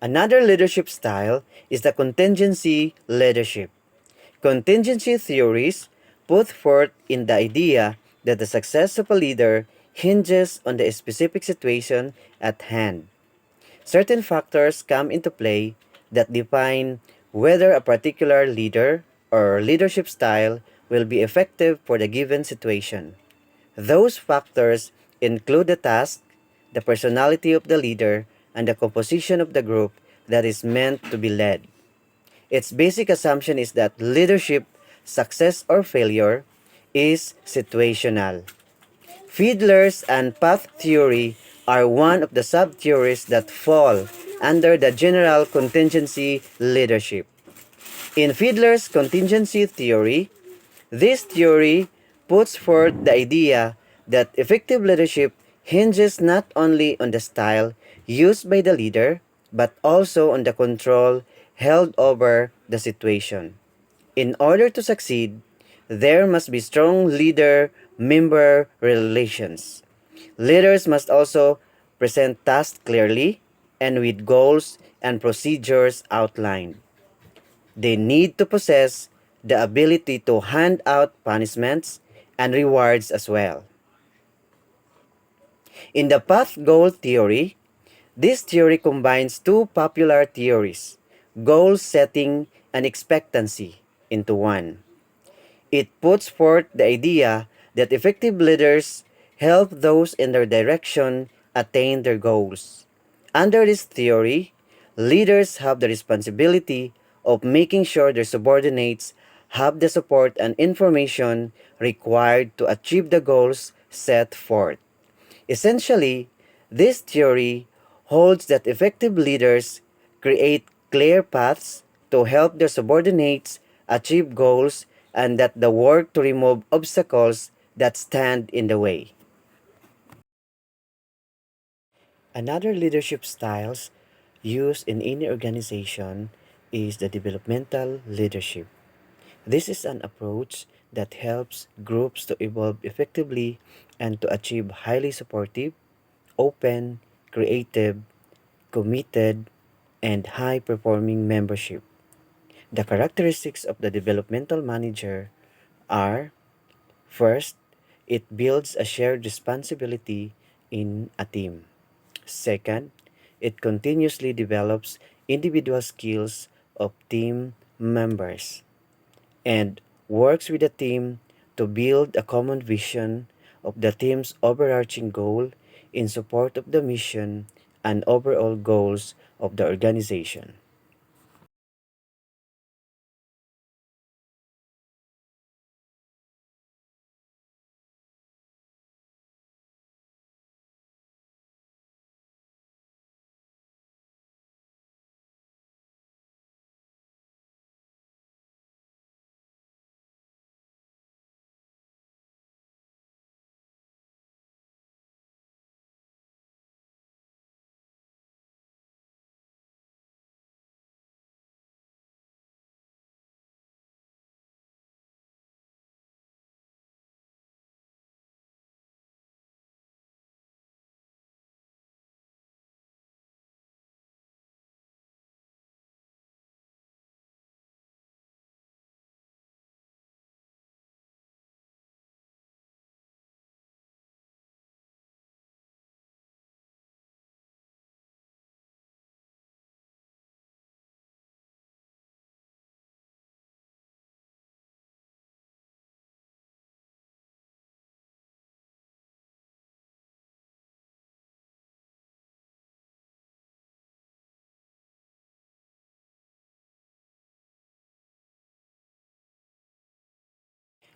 Another leadership style is the contingency leadership. Contingency theories put forth in the idea that the success of a leader hinges on the specific situation at hand. Certain factors come into play that define whether a particular leader or leadership style will be effective for the given situation. Those factors include the task, the personality of the leader, and the composition of the group that is meant to be led. Its basic assumption is that leadership, success or failure, is situational. Fiedler's and path theory are one of the sub-theories that fall under the general contingency leadership. In Fiedler's contingency theory, this theory puts forth the idea that effective leadership hinges not only on the style used by the leader, but also on the control held over the situation. In order to succeed, there must be strong leader-member relations. Leaders must also present tasks clearly and with goals and procedures outlined. They need to possess the ability to hand out punishments and rewards as well. In the path goal theory, this theory combines two popular theories, goal setting and expectancy, into one. It puts forth the idea that effective leaders help those in their direction attain their goals. Under this theory, leaders have the responsibility of making sure their subordinates have the support and information required to achieve the goals set forth. Essentially, this theory holds that effective leaders create clear paths to help their subordinates achieve goals and that the work to remove obstacles that stand in the way. Another leadership styles used in any organization is the developmental leadership. This is an approach that helps groups to evolve effectively and to achieve highly supportive, open, creative, committed, and high-performing membership. The characteristics of the developmental manager are: first, it builds a shared responsibility in a team. Second, it continuously develops individual skills of team members and works with the team to build a common vision of the team's overarching goal in support of the mission and overall goals of the organization.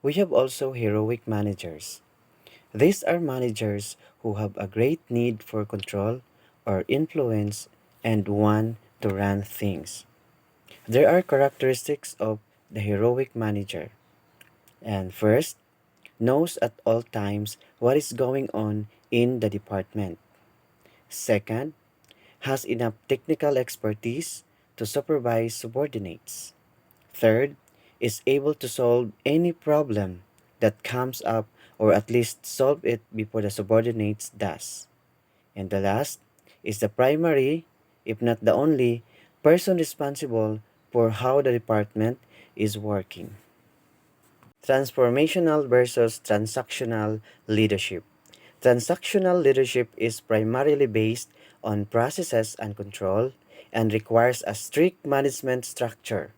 We have also heroic managers. These are managers who have a great need for control or influence and want to run things. There are characteristics of the heroic manager. And first, knows at all times what is going on in the department. Second, has enough technical expertise to supervise subordinates. Third, is able to solve any problem that comes up or at least solve it before the subordinates does. And the last is the primary if not the only, person responsible for how the department is working. Transformational versus transactional leadership. Transactional leadership is primarily based on processes and control and requires a strict management structure.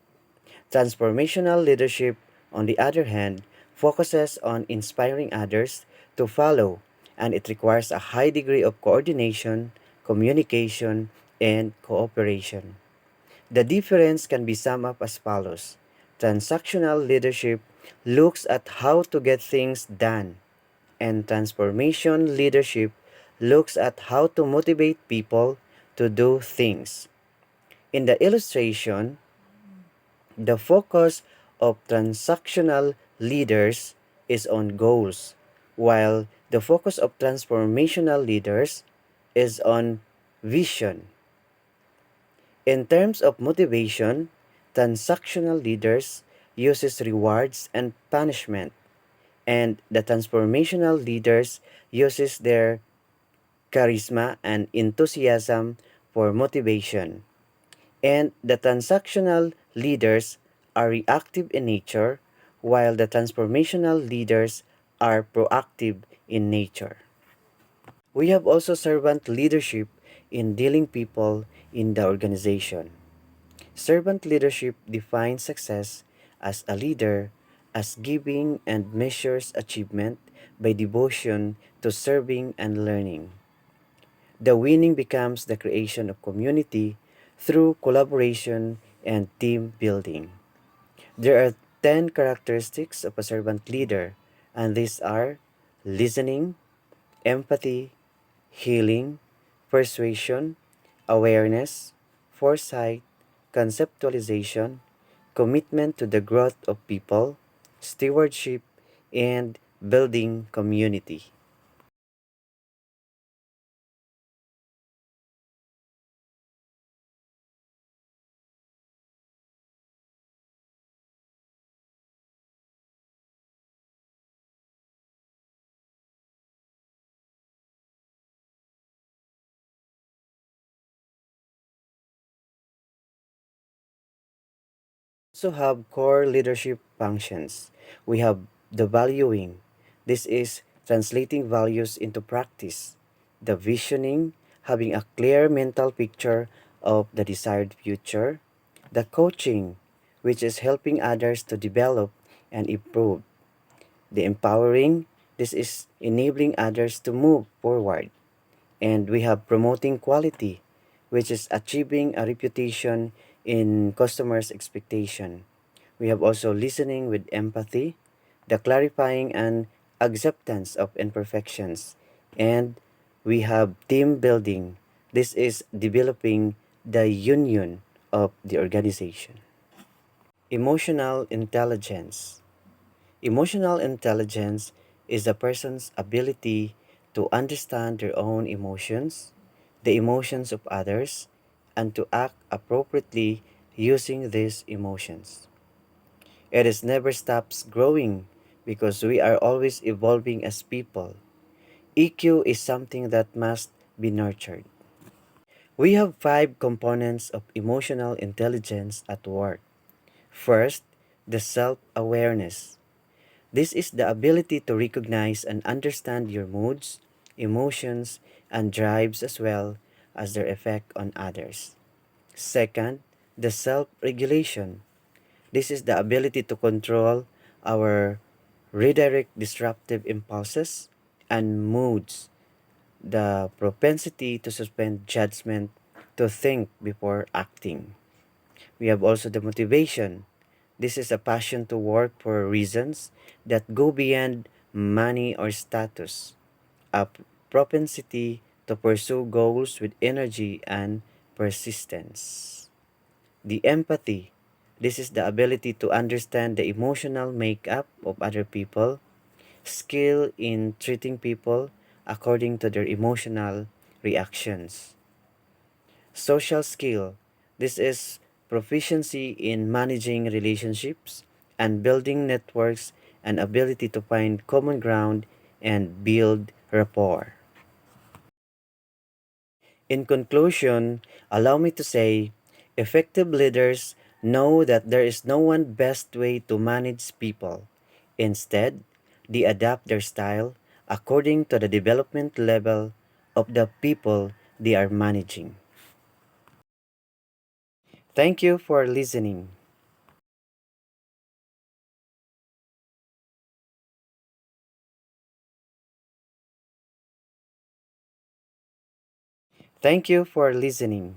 Transformational leadership, on the other hand, focuses on inspiring others to follow, and it requires a high degree of coordination, communication, and cooperation. The difference can be summed up as follows. Transactional leadership looks at how to get things done, and transformation leadership looks at how to motivate people to do things. In the illustration, the focus of transactional leaders is on goals, while the focus of transformational leaders is on vision. In terms of motivation, transactional leaders uses rewards and punishment, and the transformational leaders uses their charisma and enthusiasm for motivation. And the transactional leaders are reactive in nature, while the transformational leaders are proactive in nature. We have also servant leadership in dealing people in the organization. Servant leadership defines success as a leader as giving and measures achievement by devotion to serving and learning. The winning becomes the creation of community through collaboration and team building. There are 10 characteristics of a servant leader, and these are listening, empathy, healing, persuasion, awareness, foresight, conceptualization, commitment to the growth of people, stewardship, and building community. Also have core leadership functions. We have the valuing. This is translating values into practice. The visioning, having a clear mental picture of the desired future. The coaching, which is helping others to develop and improve. The empowering, this is enabling others to move forward. And we have promoting quality, which is achieving a reputation in customers' expectation. We have also listening with empathy, the clarifying and acceptance of imperfections, and we have team building. This is developing the union of the organization. Emotional intelligence. Emotional intelligence is a person's ability to understand their own emotions, the emotions of others, and to act appropriately using these emotions. It is never stops growing because we are always evolving as people. EQ is something that must be nurtured. We have 5 components of emotional intelligence at work. First, the self-awareness. This is the ability to recognize and understand your moods, emotions, and drives as well as their effect on others. Second, the self-regulation. This is the ability to control our redirect disruptive impulses and moods, the propensity to suspend judgment, to think before acting. We have also the motivation. This is a passion to work for reasons that go beyond money or status, a propensity to pursue goals with energy and persistence. The empathy. This is the ability to understand the emotional makeup of other people, skill in treating people according to their emotional reactions. Social skill. This is proficiency in managing relationships and building networks and ability to find common ground and build rapport. In conclusion, allow me to say, effective leaders know that there is no one best way to manage people. Instead, they adapt their style according to the development level of the people they are managing. Thank you for listening. Thank you for listening.